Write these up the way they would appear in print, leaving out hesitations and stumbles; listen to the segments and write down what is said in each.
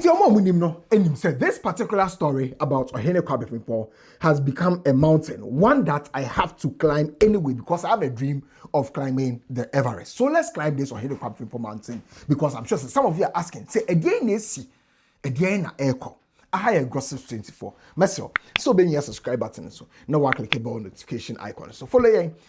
And said this particular story about Ohene Kwame Frimpong has become a mountain, one that I have to climb anyway because I have a dream of climbing the Everest. So let's climb this Ohene Kwame Frimpong mountain because I'm sure some of you are asking, say again, again, echo. I have Gossips 24. Messi, so being your subscribe button so now I click the notification icon. So follow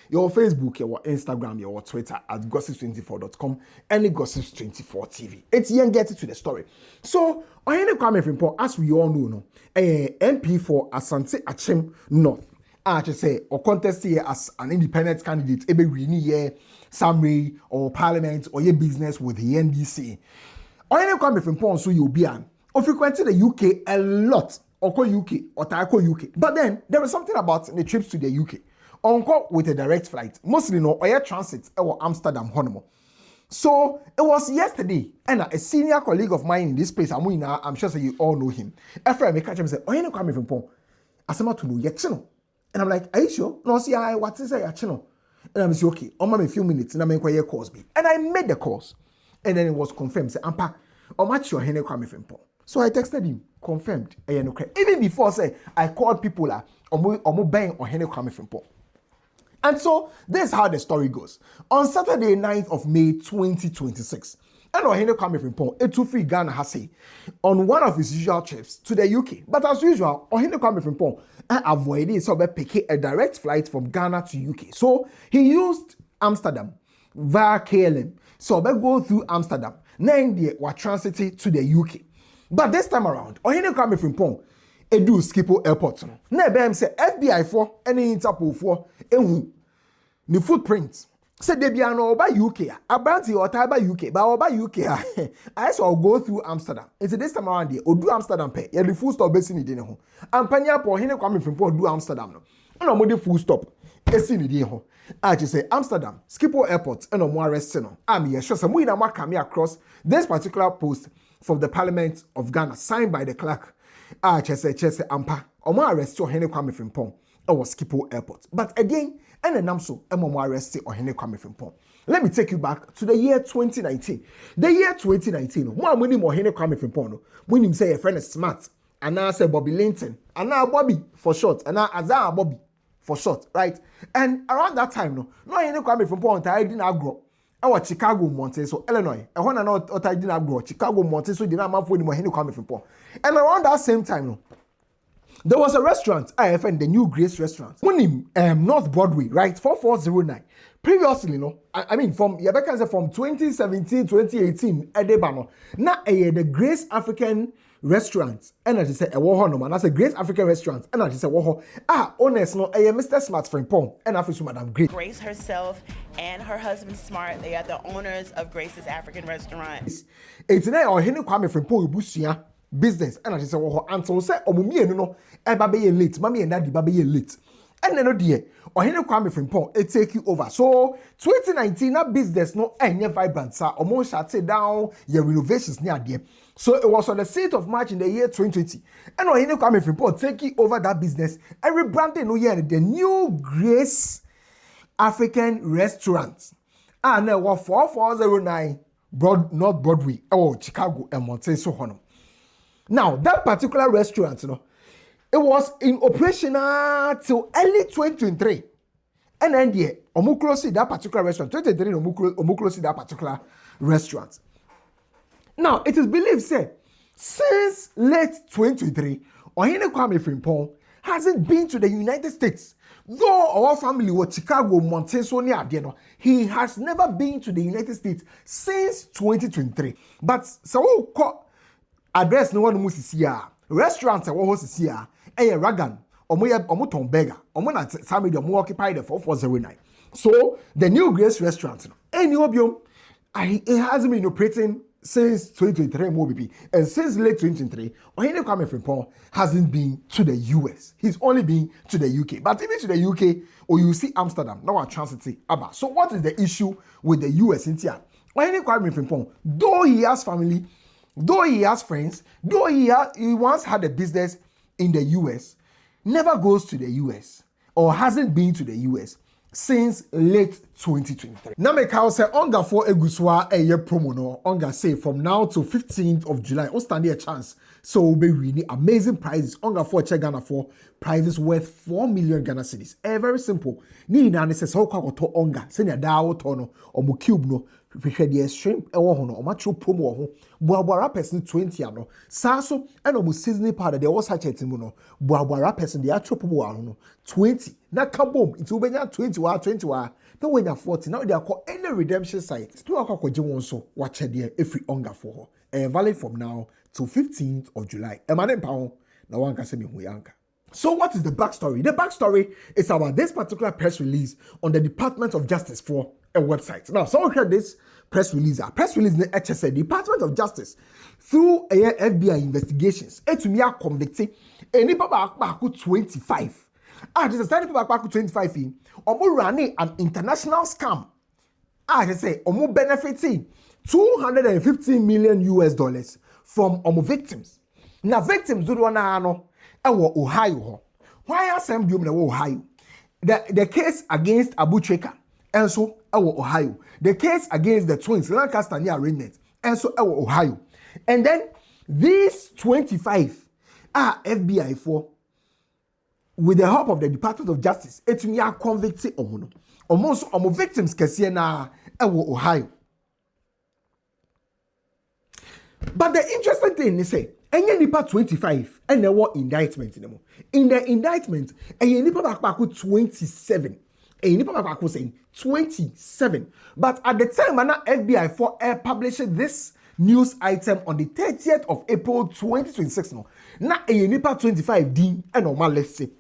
your Facebook, your Instagram, your Twitter at gossips24.com and gossips24 TV. It's young get to the story. So Ohene Kwame Frimpong, as we all know, MP for Asante Achim North. I just say or contest here as an independent candidate, ebe winning here, summary or parliament or your business with the NDC. Ohene Kwame Frimpong so you'll be an frequented the UK a lot, or UK, or Taiko UK. But then there was something about the trips to the UK. Onko with a direct flight, mostly no air transit or Amsterdam Honeymoon. So it was yesterday, and a senior colleague of mine in this place, I'm sure so you all know him. After I catch him say, Ohene Kwame Frimpong, asema to know your channel. And I'm like, are you sure? No, see, what is your channel? And I'm saying, okay, on a few minutes, and I'm going to calls be. And I made the calls. And then it was confirmed. Say, Ampa, or match your Ohene Kwame Frimpong. So I texted him, confirmed. Even before, say, I called people omo bang Ohene Kwame Frimpong. And so, this is how the story goes. On Saturday, 9th of May, 2026, and Ohene Kwame Frimpong, a two-free Ghana has say, on one of his usual trips to the UK. But as usual, Ohene Kwame Frimpong avoided so picking a direct flight from Ghana to UK. So, he used Amsterdam via KLM. So, go through Amsterdam. Then they were transited to the UK. But this time around, Ohene Kwame Frimpong edu Schiphol Airport. Na be say FBI for any Interpol for ehu ni footprints. Say they be an oba UK. Abanti or Taiba UK, but oba UK. I saw go through Amsterdam. It's this time around there. Odu Amsterdam pay. You the full stop base ni dey ho. Ampanya po Ohene Kwame Frimpong do Amsterdam no. No mo dey full stop. Esi ni dey ho. I just say Amsterdam, Schiphol Airport, and no more arrest no. I'm here sure some we na come across this particular post from the Parliament of Ghana, signed by the clerk. Chese Ampa, Omo arrest Ohene Kwame Frimpong or Schiphol Airport. But again, and then Namso, Omo arrest Ohene Kwame Frimpong. Let me take you back to the year 2019. The year 2019, more money Ohene Kwame Frimpong. When him say a friend is smart, and now say Bobby Linton, and now Bobby for short, and now Azar Bobby for short, right? And around that time, no Ohene Kwame Frimpong I didn't grow. Our Chicago Monte, so Illinois. I want to know what I didn't grow. Chicago Monte, so did not have for Ohene Kwame Frimpong. And around that same time, there was a restaurant, IFN, the New Grace Restaurant. When North Broadway, right? 4409. Previously, I mean, from 2017, 2018, Edebano. Now, the Grace African Restaurant, and I just said, a war no man. That's a Grace African Restaurant, and I just said, war. Honest, no, Mr. Smart Frimpong, and I feel Madam Grace. Grace herself and her husband Smart, they are the owners of Grace's African Restaurant. It's now Ohene Kwame Frimpong busia business, and I just said, war. And so say, omumienu no, baby late, mommy and daddy baby late. And then, dear, Ohene Kwame Frimpong, it take you over. So, 2019, that business, no, any vibrant, sir, almost shut it down, your renovations near there. So, it was on the 6th of March in the year 2020. And Ohene Kwame Frimpong taking over that business and rebranding no year the New Grace African Restaurant. And there were 4409 North Broadway, Chicago, and Monteso Honor. Now, that particular restaurant, it was in operation till early 2023. And then the Omukulosi that particular restaurant, 2023 Omukulosi that particular restaurant. Now, it is believed, say, since late 2023, Ohene Kwame Frimpong hasn't been to the United States. Though our family was Chicago, Monteso, near he has never been to the United States since 2023. But so address no one must see restaurants are what was here. Ragan, Omuton Beggar, Omona Sammy, the more occupied the 4409. So the New Grace Restaurant, any obium, it hasn't been operating since 2023, and since late 2023, Ohene Kwame Frimpong hasn't been to the US. He's only been to the UK. But even to the UK, or you see Amsterdam, now transit Abba. So what is the issue with the US in here? Ohene Kwame Frimpong, though he has family, though he has friends, though he once had a business in the US, never goes to the US or hasn't been to the US since late 2023. Now make I say onga for eguswa a year promo no onga say from now to 15th of July on stand a chance so will be really amazing prizes onga for check Ghana for prizes worth 4 million Ghana cedis. Very simple. Ni na ne say so kwa to onga senya dawo to no omo cube no hwehwe the shrimp ewo ho no omatro promo ho boabara person 20 ano sa so and omo seasoning powder there was sachet mu no boabara person the actual promo ho no 20 na kabom it will be 20 wa no when you're 40 now they are called any redemption site to akwaje won so watch there every onga for her valid from now to 15th of July emane mpa ho na wan ka se me hu yanka. So what is the backstory? The backstory is about this particular press release on the Department of Justice for a website. Now, someone heard this press release. Press release in the HSA, Department of Justice, through a FBI investigations, to me are convicted. Any back 25. Just a study back 25 in, or running an international scam. Just say, or benefiting $215 million US from victims. Now, victims do want to know. Ohio. Why are some people in Ohio? The case against Abu Cheka, and so Ohio. The case against the twins, Lancaster near Arraignment, and so Ohio. And then these 25 are FBI for, with the help of the Department of Justice, it's me are convicted almost victims Kasiana Ohio. But the interesting thing is say, any nipa 25 and there were indictment in the indictment any nipa back 27 any nipa back saying 27 but at the time when FBI for published this news item on the 30th of April 2026 no na any nipa 25 din and normal let's say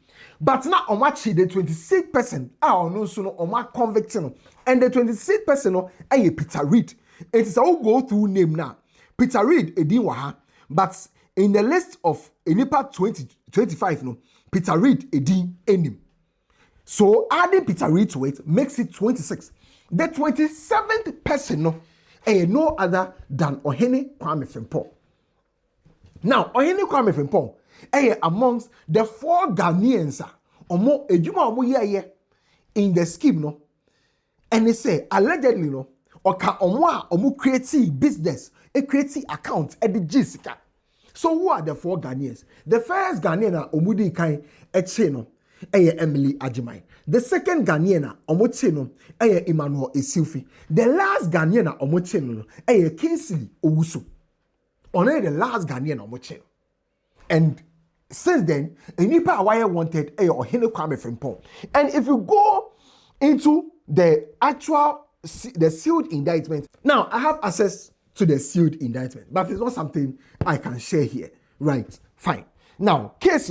but now on what the 26th person no so no on what convicting and the 26th person no Peter Reed it is all go through name now Peter Reed edin waha but in the list of Enipa 2025, no, Peter Reed edin enim. So adding Peter Reed to it makes it 26. The 27th person no other than Ohene Kwame Frimpong. Now, Ohene Kwame Frimpong amongst the 4 Ghanaians omo ejuma omo ye in the scheme no. And they say allegedly no oka omo create business, a create account at the Jessica. So who are the 4 Ghanaians? The first Ghanaian omudi kai echeno Emily Ajimai. The second Ghanaian omocheno Emmanuel Esilfi. The last Ghanaian omocheno Kingsley Owusu. Only the last Ghanaian omocheno. And since then, Enipa Awaya wanted Ohene Kwame Frimpong. And if you go into the sealed indictment, now I have access to the sealed indictment, but it's not something I can share here. Right, fine. Now, case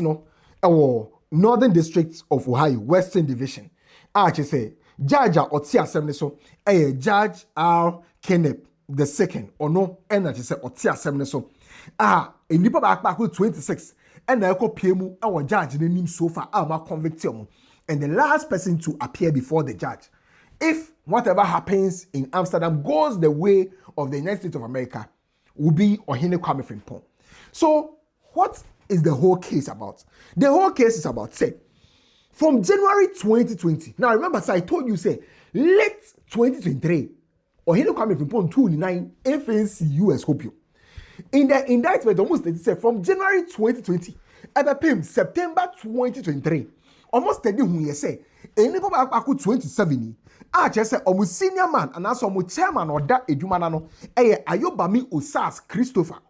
Northern District of Ohio, Western Division. I actually say, Judge Otia Semneso, Judge R. Kenneth the second, or no, and I just say Otia Semneso. In the back 26, and I call PMU, our judge, the name so far, our conviction, and the last person to appear before the judge. If whatever happens in Amsterdam goes the way of the United States of America, will be Ohene Kwame Frimpong. So, what is the whole case about? The whole case is about, say, from January 2020. Now, remember, I told you, say, late 2023, Ohene Kwame Frimpong 29 FNC US Hopio. In the indictment, almost they say from January 2020, at September 2023, almost 30 who you say, any back 27. Just say almost senior man and also almost chairman or that edumanano Ayobami Osas Christopher.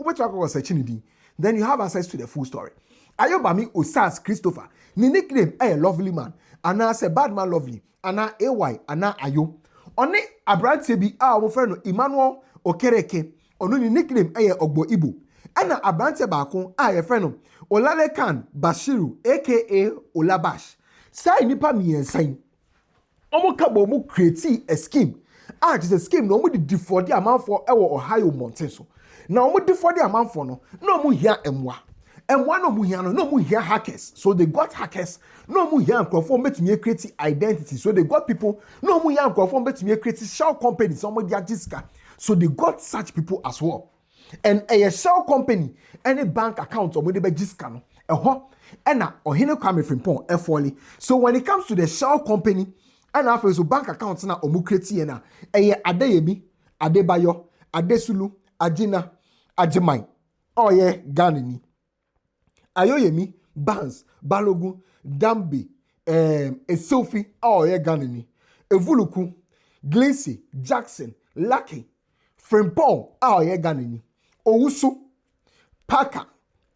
Then you have access to the full story. Ayobami Osas Christopher. Ni nickname lovely man. Ana say bad man lovely. Ana AY ana Ayo. Oni Abrante bi our friend Emmanuel Okereke. Onu ni nickname Ogbo Ibu. Ana Abrante Bakon a friend Olale Khan Bashiru aka Olabash. Say nipa miensan. Omo kabo mo create a scheme. Just a scheme no mo di defraud the amount for Ohio mountain so. Now mo defraud the amount for no mo hear emwa. Emwa no mo hear no mo hear hackers. So they got hackers. No mo hear microphone betumi create identity. So they got people. No mo hear microphone betumi create shell company somebody Jiska. So they got such people as well. And a shell company any bank account or money be Jiska no. And Ohene Kwame Frimpong F1. So when it comes to the shell company And after so bank accounts na omu create na Adeyemi, Adebayo, Adesulu, Ajina, Ajimai. Oh yeah, Ghanaian. Ayoyemi, Bans, Balogun, Dambi, Esofi, oh yeah, Ghanaian. Evuluku, Glincy, Jackson, Lucky, Frimpong, oh yeah, Ghanaian. Owusu, Parker,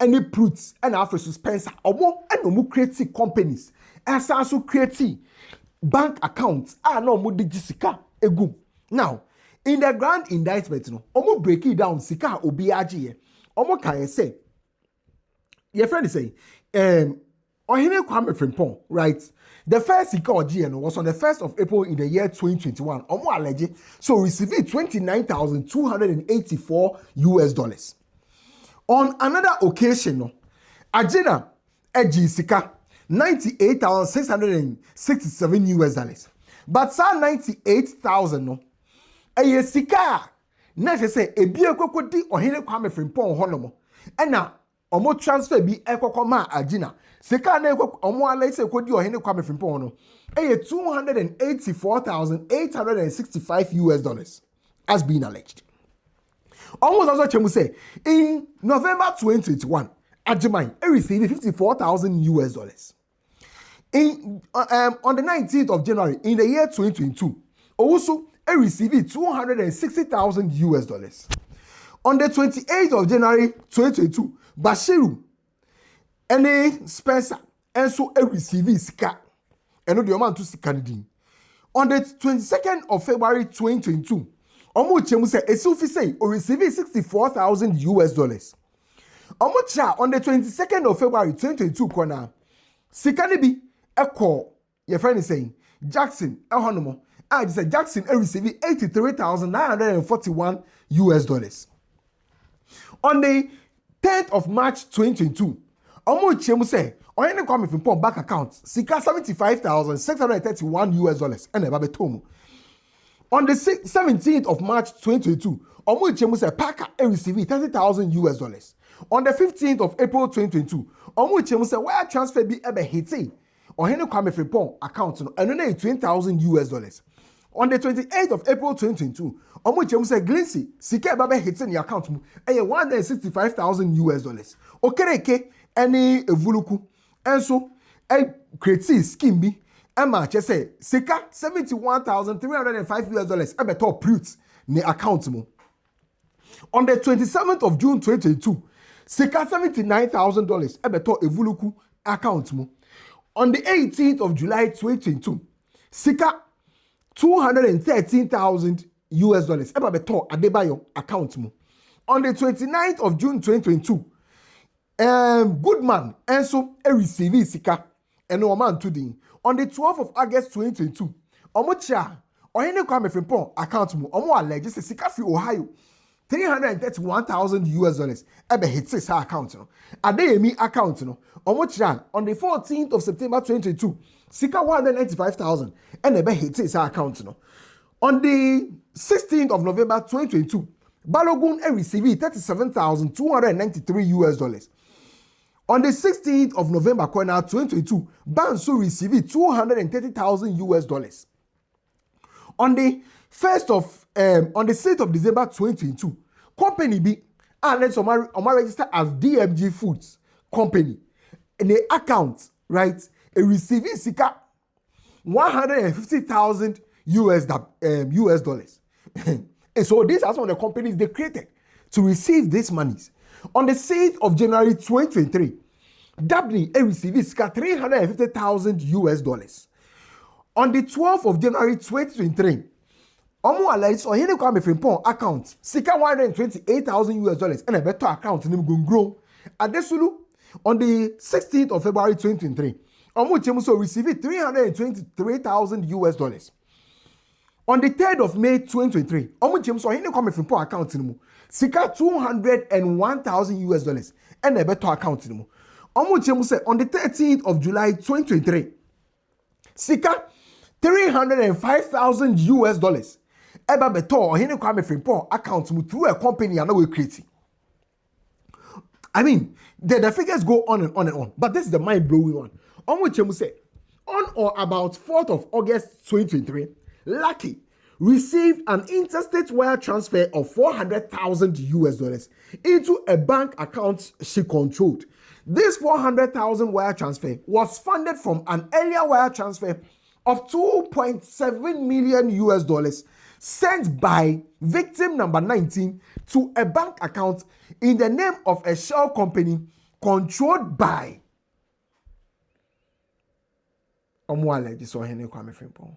any Proots, and after Spencer, omo and omu create companies. And also create bank accounts no mo de sika egum. Now, in the grand indictment no, omo break it down sika obi agye. Omo kan say, your friend is saying, Ohene Kwame Frimpong, right? The first sika ogye no was on the 1st of April in the year 2021. Omo allege so received $29,284 US. On another occasion no, Ajina agye sika $98,667 US. But sa 98,000 no. Eye sika na say ebi ekoko di Ohene Kwame Frimpong honomo. Ena omo transfer bi ekoko ma Agina. Sika na ekoko omo ala say ekodi Ohene Kwame Frimpong no. Eye $284,865 US as being alleged. Almost also chemu say in November 2021 Ajimai received $54,000 US. On the 19th of January in the year 2022, also received $260,000 US. On the 28th of January 2022, Bashiru and Spencer and so received Sika and the amount to Sika. On the 22nd of February 2022, Omo Chemu say Esufi say or received $64,000 US. Omocha on the 22nd of February 2022 corner Sikanibi Eko your friend is saying Jackson Ehonomo I said Jackson received $83,941 US. On the 10th of March 2022 Omochemu say Ohene Kwame Frimpong bank account Sika $75,631 US and Ebabe Tomu. On the 17th of March 2022 Omochemu say Parker received $30,000 US. On the 15th of April 2022, Omuchemu said wire transfer be ebe hiti. Ohene Kwame Frimpong account no eno na $20,000 US. On the 28th of April 2022, Omuchemu said Glincy sika ebe hiti ni account mu eye $165,000 US. Okereke any evuluku enso create scheme bi ema che say sika $71,305 US ebe to prut ni account mu. On the 27th of June 2022, Sika $79,000 ebeto evuluku account mo. On the 18th of July 2022, Sika $213,000 US ebeto Adebayo account mo. On the 29th of June 2022, Goodman enso receive Sika eno man today. On the 12th of August 2022, Omocha Ohene Kwame Frimpong account mo. Omo allege say Sika fi Ohio $331,000 US ebe hit his account no. Adeyemi account no. Omochiran on the 14th of September 2022, Sika $195,000 and ebe hit his account no. On the 16th of November 2022, Balogun received $37,293 US. On the 16th of November 2022, Bansu received $230,000 US. On the 6th of December 2022, company B let's register as DMG Foods Company. In the account, right, a receiving Sika $150,000 US. And so these are some of the companies they created to receive these monies. On the 6th of January 2023, Dabney received Sika $350,000 US. On the 12th of January 2023, Omo allies Ohene Kwame Frimpong account Sika $128,000 US and a better account name grow. Adesulu on the 16th of February 2023, Omo Chemuso received $323,000 US. On the 3rd of May 2023, Omo Chemuso Ohene Kwame Frimpong account name Sika $201,000 US and a better account name. Omo Chemuso on the 13th of July 2023, Sika $305,000 US. Eba beto Ohene Kwame Frimpong account through a company and we creating. I mean, the figures go on and on and on, but this is the mind blowing one. On which you say On or about 4th of August 2023, Lucky received an interstate wire transfer of 400,000 US dollars into a bank account she controlled. This 400,000 wire transfer was funded from an earlier wire transfer of 2.7 million US dollars sent by victim number 19 to a bank account in the name of a shell company controlled by Ohene Kwame Frimpong.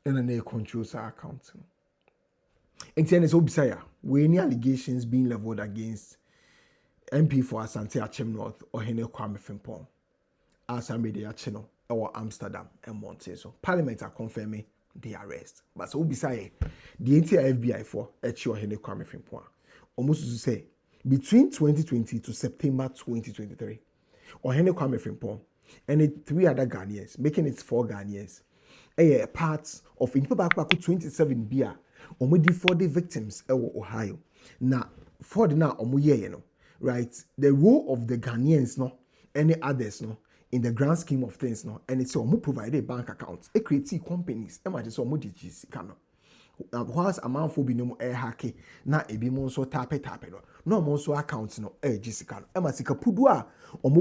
And then controls our account. And then it's Obisaya, where any allegations being leveled against MP for Asante Achem North Ohene Kwame Frimpong as I made the channel or Amsterdam and Monte. So Parliament are confirming the arrest. But so Obisaya, the entire FBI for Ohene Kwame Frimpong. Almost to say between 2020 to September 2023, Ohene Kwame Frimpong and 3 other Ghanaians, making it 4 Ghanaians. A part of in paper 27 beer already for the victims Ohio. Now for the now right, the role of the Ghanaians no any others no in the grand scheme of things no, and it's almost provide a bank account a create companies just almost whilst amount for binom hacky na ebi mo so tape no mo so account no jisica no emasika pudua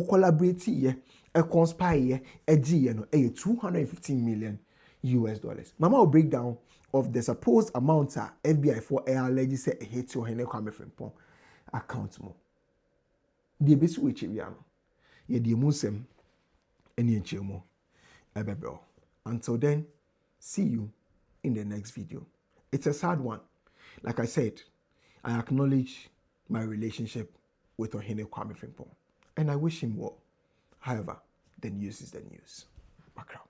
collaborate ye a conspire ye no 215 million US dollars. Mama will break down of the supposed amount FBI for alleged say a hit to Ohene Kwame Frimpong account mo. The best way chiviano. Ye the musem any chemo ebebel. Until then, see you in the next video. It's a sad one. Like I said, I acknowledge my relationship with Ohene Kwame Frimpong, and I wish him well. However, the news is the news. Magraheb.